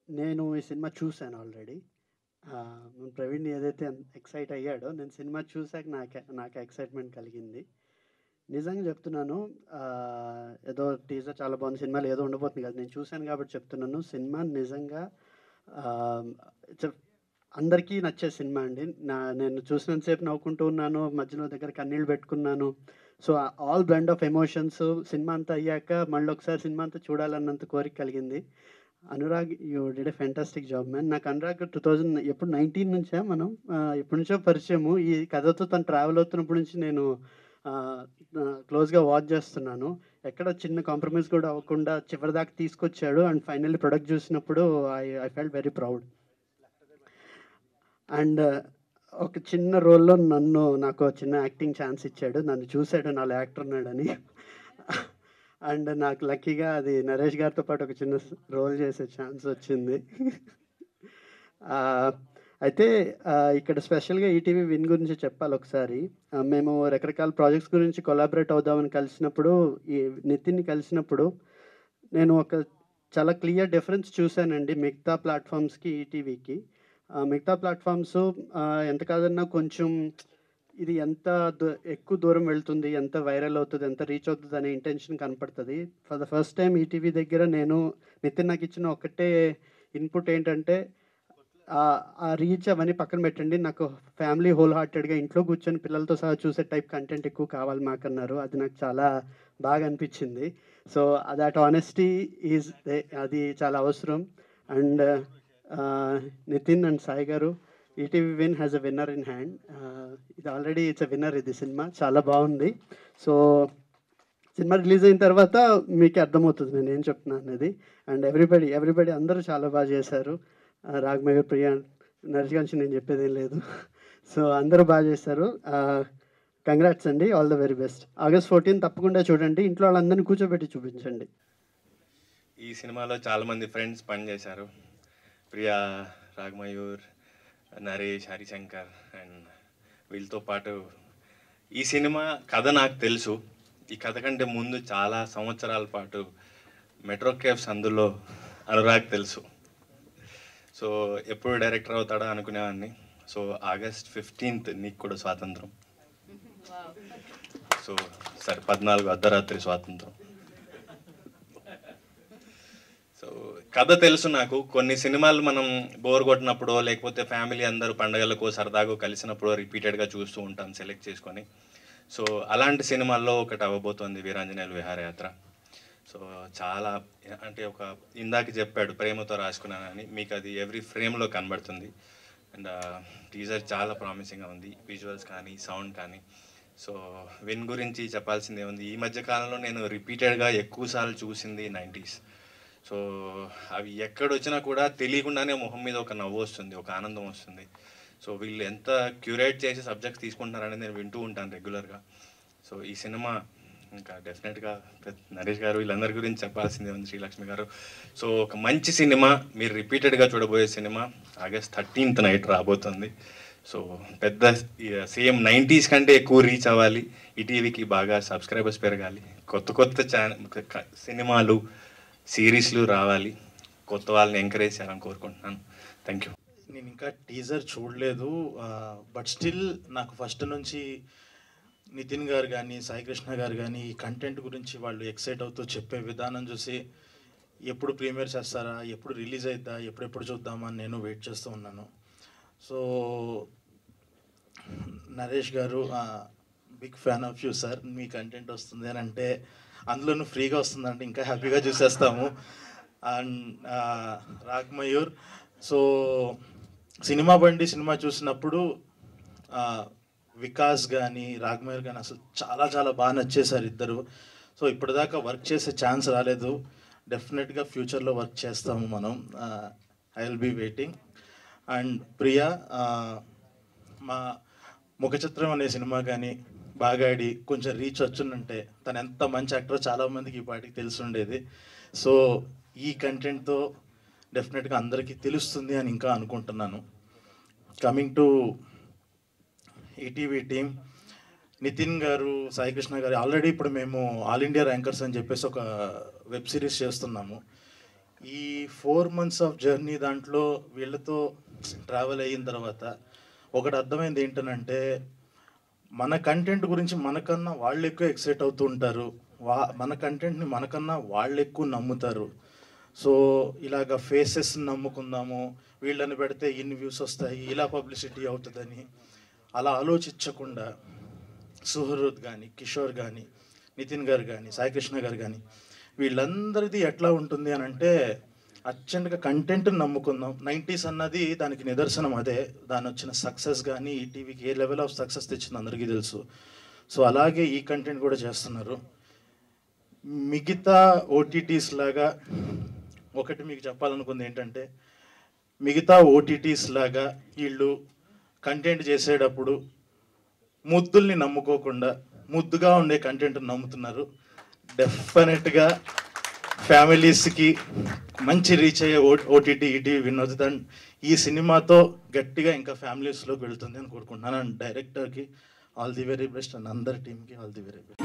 నేను ఈ సినిమా చూసాను ఆల్రెడీ. ప్రవీణ్ ఏదైతే ఎక్సైట్ అయ్యాడో, నేను సినిమా చూసాక నాకు ఎక్సైట్‌మెంట్ కలిగింది. నిజంగా చెప్తున్నాను. ఏదో టీజర్ చాలా బాగుంది, సినిమాలో ఏదో ఉండబోతుంది కాదు. నేను చూసాను కాబట్టి చెప్తున్నాను. సినిమా నిజంగా ఆహ్, చ అందరికీ నచ్చే సినిమా అండి. నేను చూసినంత సేపు నవ్వుకుంటూ ఉన్నాను. మధ్యలో దగ్గర కన్నీళ్ళు పెట్టుకున్నాను. So, all blend of emotions cinema అంతా అయ్యాక మళ్ళొకసారి సినిమా అంతా చూడాలన్నంత కోరిక కలిగింది. Anurag, you did a fantastic job man. నాకు అనురాగ్ 2000 ఎప్పుడు 19 నుంచా మనం ఎప్పటినుంచో పరిచయము. ఈ కథతో తను ట్రావెల్ అవుతున్నప్పటి నుంచి నేను ఆహ్, క్లోజ్‌గా వాచ్ చేస్తున్నాను. ఎక్కడ చిన్న కాంప్రమైజ్ కూడా అవ్వకుండా చివరిదాకా తీసుకొచ్చాడు. అండ్ ఫైనల్లీ ప్రొడక్ట్ చూసినప్పుడు I felt very proud. And ఒక చిన్న రోల్‌లో నాకు చిన్న యాక్టింగ్ ఛాన్స్ ఇచ్చాడు. నన్ను చూసాడు నాలో యాక్టర్ ఉన్నాడని. అండ్ నాకు లక్కీగా అది నరేష్ గారితో పాటు ఒక చిన్న రోల్ చేసే ఛాన్స్ వచ్చింది. ఆహ్, అయితే ఇక్కడ స్పెషల్‌గా ఈటీవీ విన్ గురించి చెప్పాలొకసారి. మేము రకరకాల ప్రాజెక్ట్స్ గురించి కొలాబరేట్ అవుదామని కలిసినప్పుడు, ఈ నితిన్‌ని కలిసినప్పుడు నేను ఒక చాలా క్లియర్ డిఫరెన్స్ చూసానండి మిగతా ప్లాట్‌ఫార్మ్స్‌కి, ఈటీవీకి. మిగతా ప్లాట్‌ఫార్మ్స్ ఎంత కాదన్నా కొంచెం ఇది ఎంత ఎక్కువ దూరం వెళ్తుంది, ఎంత వైరల్ అవుతది, ఎంత రీచ్ అవుతదనే ఇంటెన్షన్ కనపడతది. For the first time ETV దగ్గర నితిన్ నాకిచ్చిన ఒకటే ఇన్‌పుట్ ఏంటంటే, ఆ రీచ్ అవన్నీ పక్కన పెట్టండి. నాకు ఫ్యామిలీ హోల్ హార్టెడ్‌గా ఇంట్లో కూర్చొని పిల్లలతో సహా చూసే టైప్ కంటెంట్ ఎక్కువ కావాలి మాకన్నారు. అది నాకు చాలా బాగా అనిపిచ్చింది. సో, దట్ హానెస్టీ ఈజ్ అది చాలా అవసరం. అండ్ నితిన్ అండ్ సాయి గారు, ETV win has a winner in hand. ఇది ఆల్రెడీ ఇట్స్ ఎ విన్నర్ ఇది సినిమా. చాలా బావుంది. సో, సినిమా రిలీజ్ అయిన తర్వాత మీకే అర్థమవుతది నేనేం చెప్తున్నాననేది. అండ్ ఎవ్రీబడి అందరూ చాలా బా చేశారు. రాఘమయ్య, ప్రియ, నరేష్ గురించి నేను చెప్పేదేం లేదు. సో, అందరూ బా చేశారు. కంగ్రాట్స్ అండి. All the very best. August 14 తప్పకుండా చూడండి. ఇంట్లో వాళ్ళందరిని కూర్చోబెట్టి చూపించండి. ఈ సినిమాలో చాలామంది ఫ్రెండ్స్ పనిచేశారు. ప్రియా, రాఘమయూర్, నరేష్, హరిశంకర్ అండ్ వీళ్ళతో పాటు ఈ సినిమా కథ నాకు తెలుసు. ఈ కథ కంటే ముందు చాలా సంవత్సరాల పాటు మెట్రో కేవ్స్ అందులో అనురాగ్ తెలుసు. సో ఎప్పుడు డైరెక్టర్ అవుతాడా అనుకునేవాడిని. సో ఆగస్ట్ 15 నీకు కూడా స్వాతంత్రం. సో సరే 14 అర్ధరాత్రి స్వాతంత్రం. సో కథ తెలుసు నాకు. కొన్ని సినిమాలు మనం బోర్ కొట్టినప్పుడో లేకపోతే ఫ్యామిలీ అందరూ పండగలకు సరదాగా కలిసినప్పుడు రిపీటెడ్గా చూస్తూ ఉంటాం సెలెక్ట్ చేసుకొని. సో అలాంటి సినిమాల్లో ఒకటి అవ్వబోతోంది వీరాంజనేయులు విహారయాత్ర. సో చాలా అంటే ఒక ఇందాక చెప్పాడు ప్రేమతో రాసుకున్నానని, మీకు అది ఎవ్రీ ఫ్రేమ్లో కనబడుతుంది. అండ్ టీజర్ చాలా ప్రామిసింగ్గా ఉంది, విజువల్స్ కానీ సౌండ్ కానీ. సో విన్ గురించి చెప్పాల్సిందే ఉంది. ఈ మధ్య కాలంలో నేను రిపీటెడ్గా ఎక్కువసార్లు చూసింది 90s. సో అవి ఎక్కడొచ్చినా కూడా తెలియకుండానే మొహం మీద ఒక నవ్వు వస్తుంది, ఒక ఆనందం వస్తుంది. సో వీళ్ళు ఎంత క్యూరేట్ చేసి సబ్జెక్ట్స్ తీసుకుంటున్నారనేది నేను వింటూ ఉంటాను రెగ్యులర్గా. సో ఈ సినిమా ఇంకా డెఫినెట్గా నరేష్ గారు వీళ్ళందరి గురించి చెప్పాల్సిందే ఉంది, శ్రీలక్ష్మి గారు. సో ఒక మంచి సినిమా, మీరు రిపీటెడ్గా చూడబోయే సినిమా ఆగస్ట్ 13th నైట్ రాబోతుంది. సో పెద్ద సేమ్ 90s కంటే ఎక్కువ రీచ్ అవ్వాలి, ఈటీవీకి బాగా సబ్స్క్రైబర్స్ పెరగాలి, కొత్త కొత్త సినిమాలు సిరీస్లు రావాలి, కొత్త వాళ్ళని ఎంకరేజ్ చేయాలని కోరుకుంటున్నాను. Thank you. నేను ఇంకా టీజర్ చూడలేదు. బట్ స్టిల్ నాకు ఫస్ట్ నుంచి నితిన్ గారు కానీ సాయి కృష్ణ గారు కానీ ఈ కంటెంట్ గురించి వాళ్ళు ఎక్సైట్ అవుతూ చెప్పే విధానం చూసి ఎప్పుడు ప్రీమియర్ చేస్తారా, ఎప్పుడు రిలీజ్ అవుద్దా, ఎప్పుడెప్పుడు చూద్దామా అని నేను వెయిట్ చేస్తూ ఉన్నాను. So Naresh garu, big fan of you sir. మీ కంటెంట్ వస్తుంది అని అంటే, అందులోనూ ఫ్రీగా వస్తుందంటే ఇంకా హ్యాపీగా చూసేస్తాము. And Raghamayur, so Cinema Bandi cinema చూసినప్పుడు వికాస్ కానీ రాఘమయూర్ కానీ అసలు చాలా చాలా బాగా నచ్చేశారు ఇద్దరు. సో ఇప్పటిదాకా వర్క్ చేసే ఛాన్స్ రాలేదు. డెఫినెట్గా ఫ్యూచర్లో వర్క్ చేస్తాము మనం. I will be waiting. And Priya, మా ముఖచిత్రం అనే సినిమా కానీ బాగా ఆడి కొంచెం రీచ్ వచ్చుందంటే తను ఎంత మంచి యాక్టరో చాలామందికి ఈ పాటికి తెలిసి ఉండేది. సో ఈ కంటెంట్తో డెఫినెట్గా అందరికీ తెలుస్తుంది అని ఇంకా అనుకుంటున్నాను. Coming to ETV team, Nitin garu, Saikrishna గారు ఆల్రెడీ ఇప్పుడు మేము ఆల్ ఇండియా ర్యాంకర్స్ అని చెప్పేసి ఒక వెబ్ సిరీస్ చేస్తున్నాము. ఈ 4 months ఆఫ్ జర్నీ దాంట్లో వీళ్ళతో ట్రావెల్ అయిన తర్వాత ఒకటి అర్థమైంది ఏంటనంటే, మన కంటెంట్ గురించి మనకన్నా వాళ్ళు ఎక్కువ ఎక్సైట్ అవుతూ ఉంటారు. మన కంటెంట్ని మనకన్నా వాళ్ళు ఎక్కువ నమ్ముతారు. సో ఇలాగ ఫేసెస్ నమ్ముకుందాము, వీళ్ళని పెడితే ఇన్ని వ్యూస్ వస్తాయి, ఇలా పబ్లిసిటీ అవుతుందని అలా ఆలోచించకుండా సుహృద్ కానీ, కిషోర్ కానీ, నితిన్ గారు కానీ, సాయికృష్ణ గారు కానీ వీళ్ళందరిది ఎట్లా ఉంటుంది అని అంటే, అర్జెంట్గా కంటెంట్ని నమ్ముకుందాం. 90s అన్నది దానికి నిదర్శనం. అదే దాని వచ్చిన సక్సెస్ కానీ ఈ టీవీకి ఏ లెవెల్ ఆఫ్ సక్సెస్ తెచ్చింది అందరికీ తెలుసు. సో అలాగే ఈ కంటెంట్ కూడా చేస్తున్నారు. మిగతా ఓటీటీస్ లాగా ఒకటి మీకు చెప్పాలనుకుంది ఏంటంటే, మిగతా ఓటీటీస్ లాగా వీళ్ళు కంటెంట్ చేసేటప్పుడు ముద్దుల్ని నమ్ముకోకుండా ముద్దుగా ఉండే కంటెంట్ని నమ్ముతున్నారు. డెఫినెట్గా ఫ్యామిలీస్కి మంచి రీచ్ అయ్యే ఓటీటీ ఈటీవీ విన్ అవుతుంది. ఈ సినిమాతో గట్టిగా ఇంకా ఫ్యామిలీస్లోకి వెళ్తుంది అని కోరుకుంటున్నాను. అండ్ డైరెక్టర్కి all the very best and అందరి టీమ్కి ఆల్ ది వెరీ బెస్ట్.